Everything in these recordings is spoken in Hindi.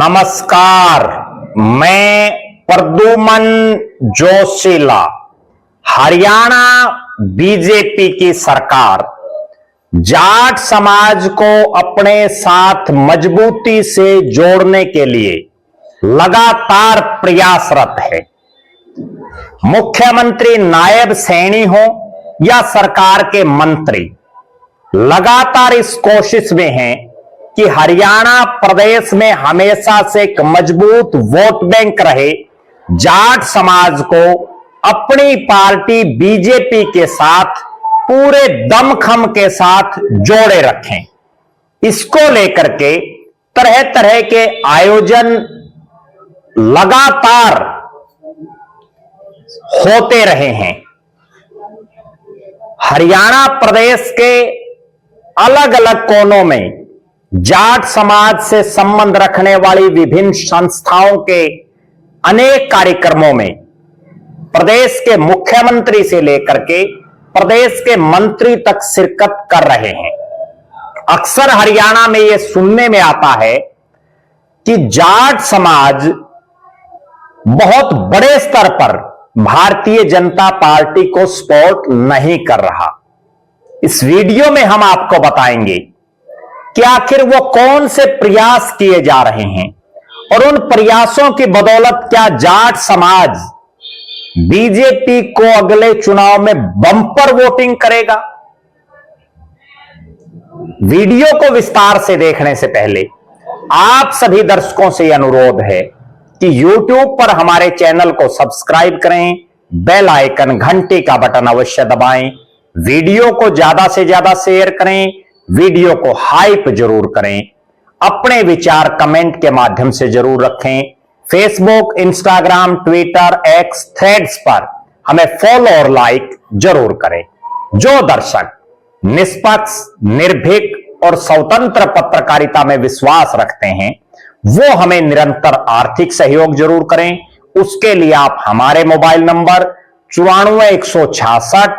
नमस्कार, मैं प्रद्युमन जोशीला। हरियाणा बीजेपी की सरकार जाट समाज को अपने साथ मजबूती से जोड़ने के लिए लगातार प्रयासरत है। मुख्यमंत्री नायब सैनी हो या सरकार के मंत्री लगातार इस कोशिश में हैं कि हरियाणा प्रदेश में हमेशा से एक मजबूत वोट बैंक रहे, जाट समाज को अपनी पार्टी बीजेपी के साथ पूरे दमखम के साथ जोड़े रखें। इसको लेकर के तरह तरह के आयोजन लगातार होते रहे हैं। हरियाणा प्रदेश के अलग अलग कोनों में जाट समाज से संबंध रखने वाली विभिन्न संस्थाओं के अनेक कार्यक्रमों में प्रदेश के मुख्यमंत्री से लेकर के प्रदेश के मंत्री तक शिरकत कर रहे हैं। अक्सर हरियाणा में यह सुनने में आता है कि जाट समाज बहुत बड़े स्तर पर भारतीय जनता पार्टी को सपोर्ट नहीं कर रहा। इस वीडियो में हम आपको बताएंगे कि आखिर वो कौन से प्रयास किए जा रहे हैं और उन प्रयासों की बदौलत क्या जाट समाज बीजेपी को अगले चुनाव में बम्पर वोटिंग करेगा। वीडियो को विस्तार से देखने से पहले आप सभी दर्शकों से अनुरोध है कि YouTube पर हमारे चैनल को सब्सक्राइब करें, बेल आइकन घंटी का बटन अवश्य दबाएं, वीडियो को ज्यादा से ज्यादा शेयर करें, वीडियो को हाइप जरूर करें, अपने विचार कमेंट के माध्यम से जरूर रखें। Facebook, Instagram, Twitter, x, threads पर हमें फॉलो और लाइक जरूर करें। जो दर्शक निष्पक्ष, निर्भीक और स्वतंत्र पत्रकारिता में विश्वास रखते हैं वो हमें निरंतर आर्थिक सहयोग जरूर करें। उसके लिए आप हमारे मोबाइल नंबर 94 166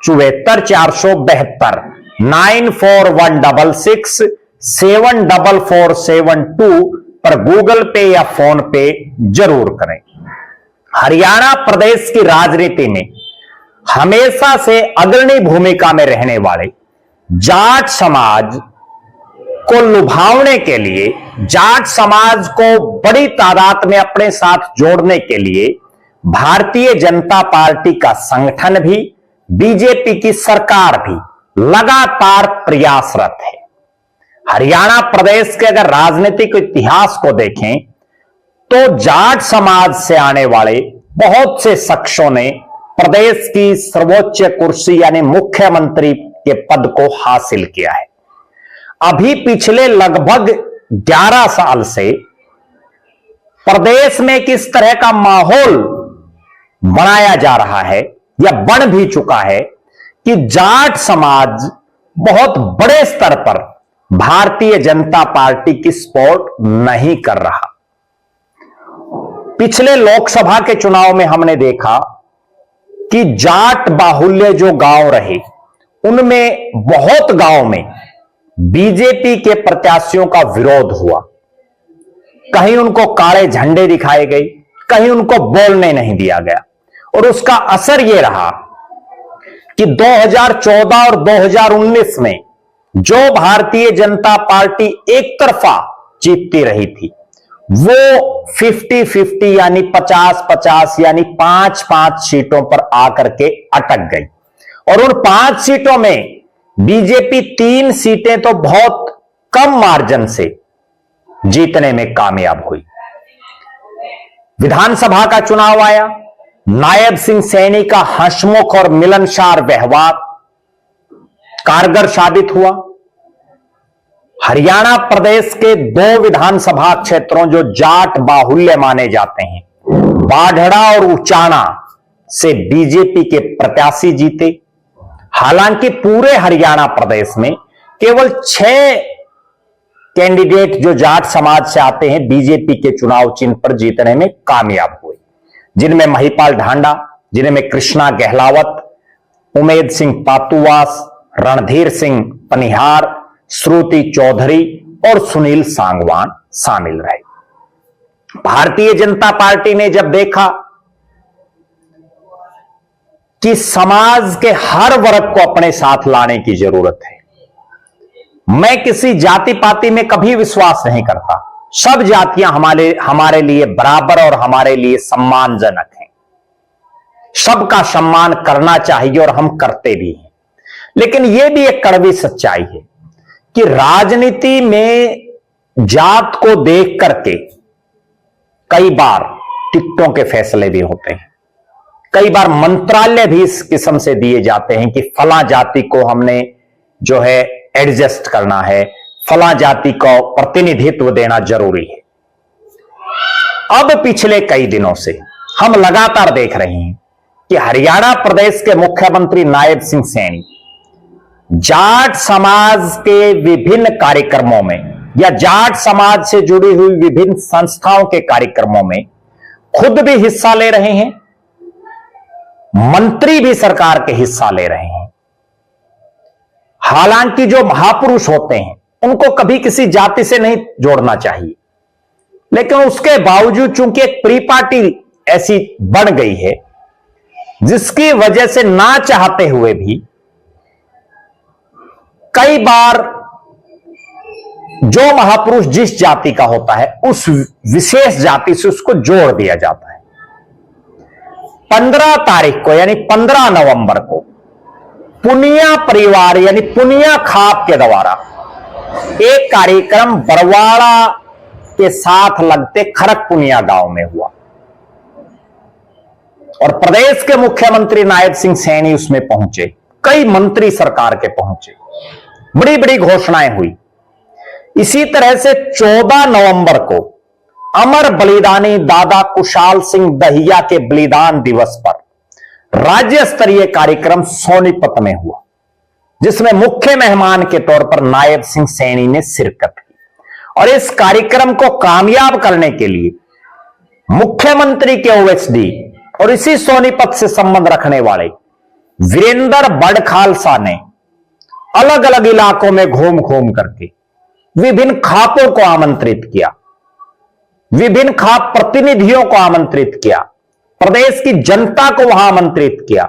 74 472 9416 74472 पर गूगल पे या फोन पे जरूर करें। हरियाणा प्रदेश की राजनीति में हमेशा से अग्रणी भूमिका में रहने वाले जाट समाज को लुभावने के लिए, जाट समाज को बड़ी तादाद में अपने साथ जोड़ने के लिए भारतीय जनता पार्टी का संगठन भी, बीजेपी की सरकार भी लगातार प्रयासरत है। हरियाणा प्रदेश के अगर राजनीतिक इतिहास को देखें तो जाट समाज से आने वाले बहुत से शख्सों ने प्रदेश की सर्वोच्च कुर्सी यानी मुख्यमंत्री के पद को हासिल किया है। अभी पिछले लगभग 11 साल से प्रदेश में किस तरह का माहौल बनाया जा रहा है या बन भी चुका है कि जाट समाज बहुत बड़े स्तर पर भारतीय जनता पार्टी की सपोर्ट नहीं कर रहा। पिछले लोकसभा के चुनाव में हमने देखा कि जाट बाहुल्य जो गांव रहे उनमें बहुत गांव में बीजेपी के प्रत्याशियों का विरोध हुआ। कहीं उनको काले झंडे दिखाए गए, कहीं उनको बोलने नहीं दिया गया और उसका असर यह रहा कि 2014 और 2019 में जो भारतीय जनता पार्टी एक तरफा जीतती रही थी वो 50-50 यानी 50-50 यानी 5-5 सीटों पर आकर के अटक गई और उन 5 सीटों में बीजेपी 3 सीटें तो बहुत कम मार्जिन से जीतने में कामयाब हुई। विधानसभा का चुनाव आया, नायब सिंह सैनी का हंसमुख और मिलनसार व्यवहार कारगर साबित हुआ। हरियाणा प्रदेश के 2 विधानसभा क्षेत्रों जो जाट बाहुल्य माने जाते हैं, बाढ़ड़ा और उचाना से बीजेपी के प्रत्याशी जीते। हालांकि पूरे हरियाणा प्रदेश में केवल 6 कैंडिडेट जो जाट समाज से आते हैं बीजेपी के चुनाव चिन्ह पर जीतने में कामयाब हुए, जिनमें महिपाल ढांडा, जिनमें कृष्णा गहलावत, उमेद सिंह पातुवास, रणधीर सिंह पनिहार, श्रुति चौधरी और सुनील सांगवान शामिल रहे। भारतीय जनता पार्टी ने जब देखा कि समाज के हर वर्ग को अपने साथ लाने की जरूरत है, मैं किसी जाति पाति में कभी विश्वास नहीं करता। सब जातियां हमारे लिए बराबर और हमारे लिए सम्मानजनक हैं। सबका सम्मान करना चाहिए और हम करते भी हैं। लेकिन यह भी एक कड़वी सच्चाई है कि राजनीति में जात को देख करके कई बार टिकटों के फैसले भी होते हैं। कई बार मंत्रालय भी इस किस्म से दिए जाते हैं कि फला जाति को हमने जो है एडजस्ट करना है, फला जाति को प्रतिनिधित्व देना जरूरी है। अब पिछले कई दिनों से हम लगातार देख रहे हैं कि हरियाणा प्रदेश के मुख्यमंत्री नायब सिंह सैनी जाट समाज के विभिन्न कार्यक्रमों में या जाट समाज से जुड़ी हुई विभिन्न संस्थाओं के कार्यक्रमों में खुद भी हिस्सा ले रहे हैं, मंत्री भी सरकार के हिस्सा ले रहे हैं। हालांकि जो महापुरुष होते हैं उनको कभी किसी जाति से नहीं जोड़ना चाहिए, लेकिन उसके बावजूद चूंकि एक प्री पार्टी ऐसी बन गई है जिसकी वजह से ना चाहते हुए भी कई बार जो महापुरुष जिस जाति का होता है उस विशेष जाति से उसको जोड़ दिया जाता है। 15 तारीख को यानी 15 नवंबर को पुनिया परिवार यानी पुनिया खाप के द्वारा एक कार्यक्रम बरवाड़ा के साथ लगते खरक पुनिया गांव में हुआ और प्रदेश के मुख्यमंत्री नायब सिंह सैनी उसमें पहुंचे, कई मंत्री सरकार के पहुंचे, बड़ी बड़ी घोषणाएं हुई। इसी तरह से 14 नवंबर को अमर बलिदानी दादा कुशाल सिंह दहिया के बलिदान दिवस पर राज्य स्तरीय कार्यक्रम सोनीपत में हुआ, जिसमें मुख्य मेहमान के तौर पर नायब सिंह सैनी ने शिरकत की। और इस कार्यक्रम को कामयाब करने के लिए मुख्यमंत्री के ओएसडी और इसी सोनीपत से संबंध रखने वाले वीरेंद्र बड़ खालसा ने अलग अलग इलाकों में घूम घूम करके विभिन्न खापों को आमंत्रित किया, विभिन्न खाप प्रतिनिधियों को आमंत्रित किया, प्रदेश की जनता को वहां आमंत्रित किया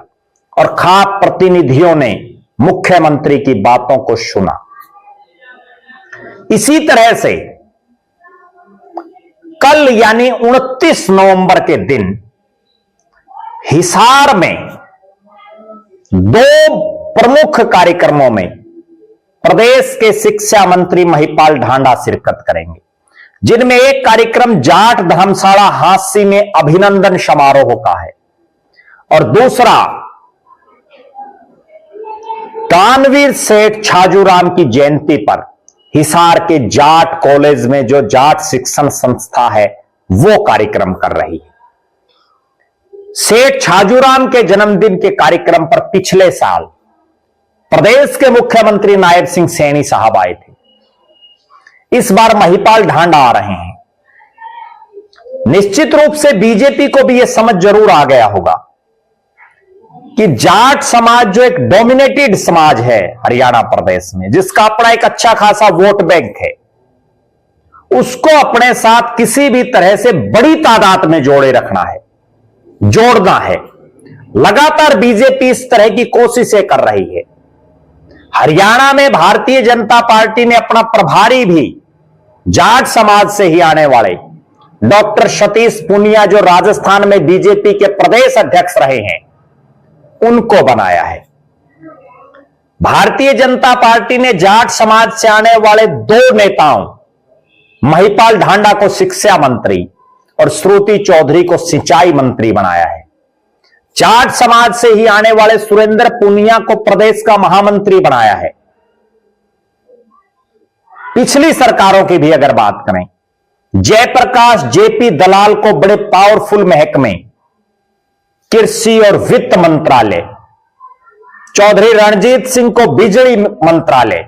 और खाप प्रतिनिधियों ने मुख्यमंत्री की बातों को सुना। इसी तरह से कल यानी 29 नवंबर के दिन हिसार में 2 प्रमुख कार्यक्रमों में प्रदेश के शिक्षा मंत्री महिपाल ढांडा शिरकत करेंगे, जिनमें एक कार्यक्रम जाट धर्मशाला हांसी में अभिनंदन समारोह का है और दूसरा दानवीर सेठ छाजूराम की जयंती पर हिसार के जाट कॉलेज में जो जाट शिक्षण संस्था है वो कार्यक्रम कर रही है। सेठ छाजूराम के जन्मदिन के कार्यक्रम पर पिछले साल प्रदेश के मुख्यमंत्री नायब सिंह सैनी साहब आए थे। इस बार महिपाल ढांडा आ रहे हैं। निश्चित रूप से बीजेपी को भी यह समझ जरूर आ गया होगा कि जाट समाज जो एक डोमिनेटेड समाज है हरियाणा प्रदेश में, जिसका अपना एक अच्छा खासा वोट बैंक है, उसको अपने साथ किसी भी तरह से बड़ी तादाद में जोड़े रखना है, जोड़ना है। लगातार बीजेपी इस तरह की कोशिशें कर रही है। हरियाणा में भारतीय जनता पार्टी ने अपना प्रभारी भी जाट समाज से ही आने वाले डॉक्टर सतीश पुनिया, जो राजस्थान में बीजेपी के प्रदेश अध्यक्ष रहे हैं, उनको बनाया है। भारतीय जनता पार्टी ने जाट समाज से आने वाले 2 नेताओं महिपाल ढांडा को शिक्षा मंत्री और श्रुति चौधरी को सिंचाई मंत्री बनाया है। जाट समाज से ही आने वाले सुरेंद्र पुनिया को प्रदेश का महामंत्री बनाया है। पिछली सरकारों की भी अगर बात करें, जयप्रकाश जेपी दलाल को बड़े पावरफुल महकमे कृषि और वित्त मंत्रालय, चौधरी रणजीत सिंह को बिजली मंत्रालय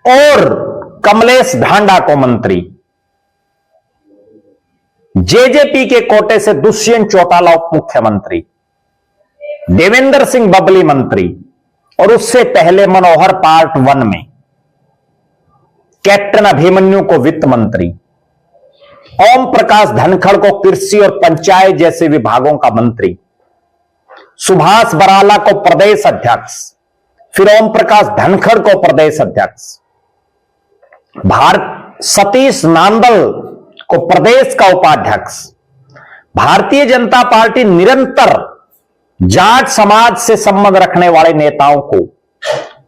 और कमलेश ढांडा को मंत्री, जेजेपी के कोटे से दुष्यंत चौटाला उप मुख्यमंत्री, देवेंद्र सिंह बबली मंत्री और उससे पहले मनोहर पार्ट 1 में कैप्टन अभिमन्यु को वित्त मंत्री, ओम प्रकाश धनखड़ को कृषि और पंचायत जैसे विभागों का मंत्री, सुभाष बराला को प्रदेश अध्यक्ष, फिर ओम प्रकाश धनखड़ को प्रदेश अध्यक्ष, सतीश नांदल को प्रदेश का उपाध्यक्ष। भारतीय जनता पार्टी निरंतर जाट समाज से संबंध रखने वाले नेताओं को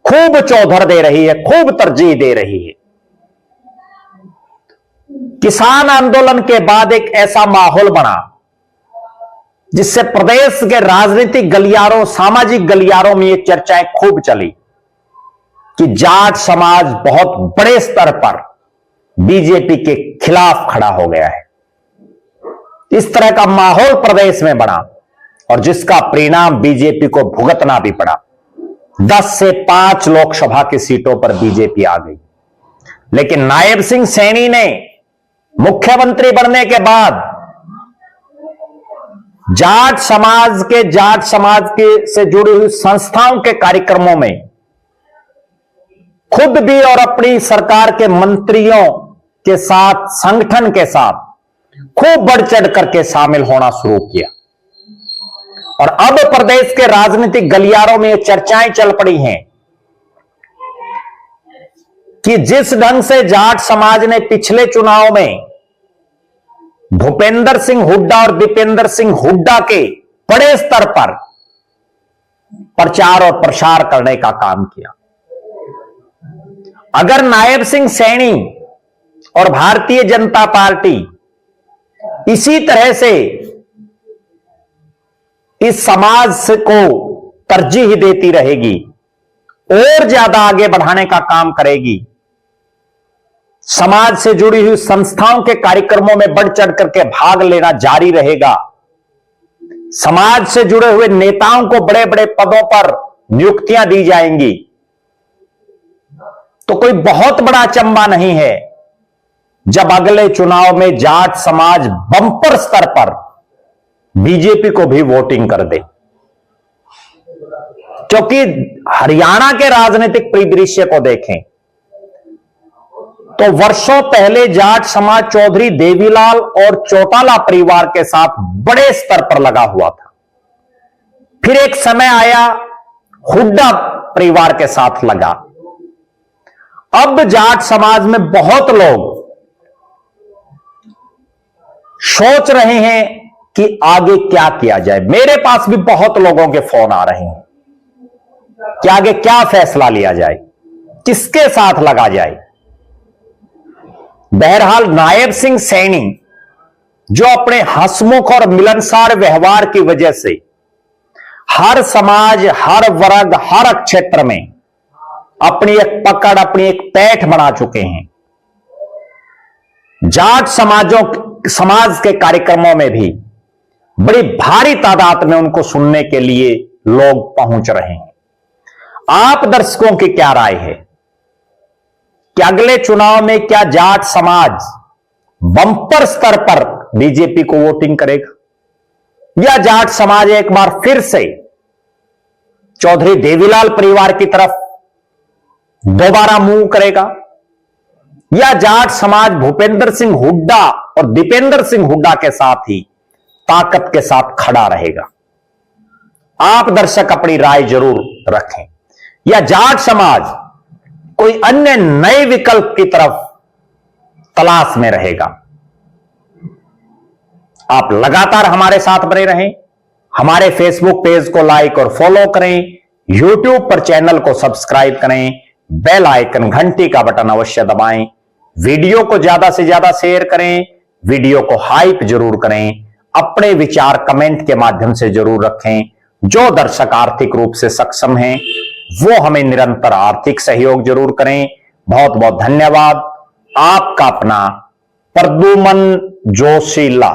खूब चौधर दे रही है, खूब तरजीह दे रही है। किसान आंदोलन के बाद एक ऐसा माहौल बना जिससे प्रदेश के राजनीतिक गलियारों, सामाजिक गलियारों में ये चर्चाएं खूब चली कि जाट समाज बहुत बड़े स्तर पर बीजेपी के खिलाफ खड़ा हो गया है। इस तरह का माहौल प्रदेश में बना और जिसका परिणाम बीजेपी को भुगतना भी पड़ा। 10 से 5 लोकसभा की सीटों पर बीजेपी आ गई, लेकिन नायब सिंह सैनी ने मुख्यमंत्री बनने के बाद जाट समाज के से जुड़ी हुई संस्थाओं के कार्यक्रमों में खुद भी और अपनी सरकार के मंत्रियों के साथ, संगठन के साथ खूब बढ़ चढ़ करके शामिल होना शुरू किया। और अब प्रदेश के राजनीतिक गलियारों में ये चर्चाएं चल पड़ी हैं कि जिस ढंग से जाट समाज ने पिछले चुनाव में भूपेंद्र सिंह हुड्डा और दीपेंद्र सिंह हुड्डा के बड़े स्तर पर प्रचार और प्रसार करने का काम किया, अगर नायब सिंह सैनी और भारतीय जनता पार्टी इसी तरह से इस समाज को तरजीह देती रहेगी, और ज्यादा आगे बढ़ाने का काम करेगी, समाज से जुड़ी हुई संस्थाओं के कार्यक्रमों में बढ़ चढ़ करके भाग लेना जारी रहेगा, समाज से जुड़े हुए नेताओं को बड़े बड़े पदों पर नियुक्तियां दी जाएंगी, तो कोई बहुत बड़ा अचंभा नहीं है जब अगले चुनाव में जाट समाज बंपर स्तर पर बीजेपी को भी वोटिंग कर दे। क्योंकि हरियाणा के राजनीतिक परिदृश्य को देखें तो वर्षों पहले जाट समाज चौधरी देवीलाल और चौटाला परिवार के साथ बड़े स्तर पर लगा हुआ था। फिर एक समय आया हुड्डा परिवार के साथ लगा। अब जाट समाज में बहुत लोग सोच रहे हैं कि आगे क्या किया जाए। मेरे पास भी बहुत लोगों के फोन आ रहे हैं कि आगे क्या फैसला लिया जाए, किसके साथ लगा जाए। बहरहाल नायब सिंह सैनी जो अपने हंसमुख और मिलनसार व्यवहार की वजह से हर समाज, हर वर्ग, हर क्षेत्र में अपनी एक पकड़, अपनी एक पैठ बना चुके हैं, जाट समाज के कार्यक्रमों में भी बड़ी भारी तादाद में उनको सुनने के लिए लोग पहुंच रहे हैं। आप दर्शकों की क्या राय है कि अगले चुनाव में क्या जाट समाज बंपर स्तर पर बीजेपी को वोटिंग करेगा, या जाट समाज एक बार फिर से चौधरी देवीलाल परिवार की तरफ दोबारा मुंह करेगा, या जाट समाज भूपेंद्र सिंह हुड्डा और दीपेंद्र सिंह हुड्डा के साथ ही ताकत के साथ खड़ा रहेगा। आप दर्शक अपनी राय जरूर रखें, या जाट समाज कोई अन्य नए विकल्प की तरफ तलाश में रहेगा। आप लगातार हमारे साथ बने रहें, हमारे फेसबुक पेज को लाइक और फॉलो करें, यूट्यूब पर चैनल को सब्सक्राइब करें, बेल आइकन घंटी का बटन अवश्य दबाएं, वीडियो को ज्यादा से ज्यादा शेयर करें, वीडियो को हाइप जरूर करें, अपने विचार कमेंट के माध्यम से जरूर रखें। जो दर्शक आर्थिक रूप से सक्षम हैं वो हमें निरंतर आर्थिक सहयोग जरूर करें। बहुत बहुत धन्यवाद। आपका अपना प्रद्युमन जोशीला।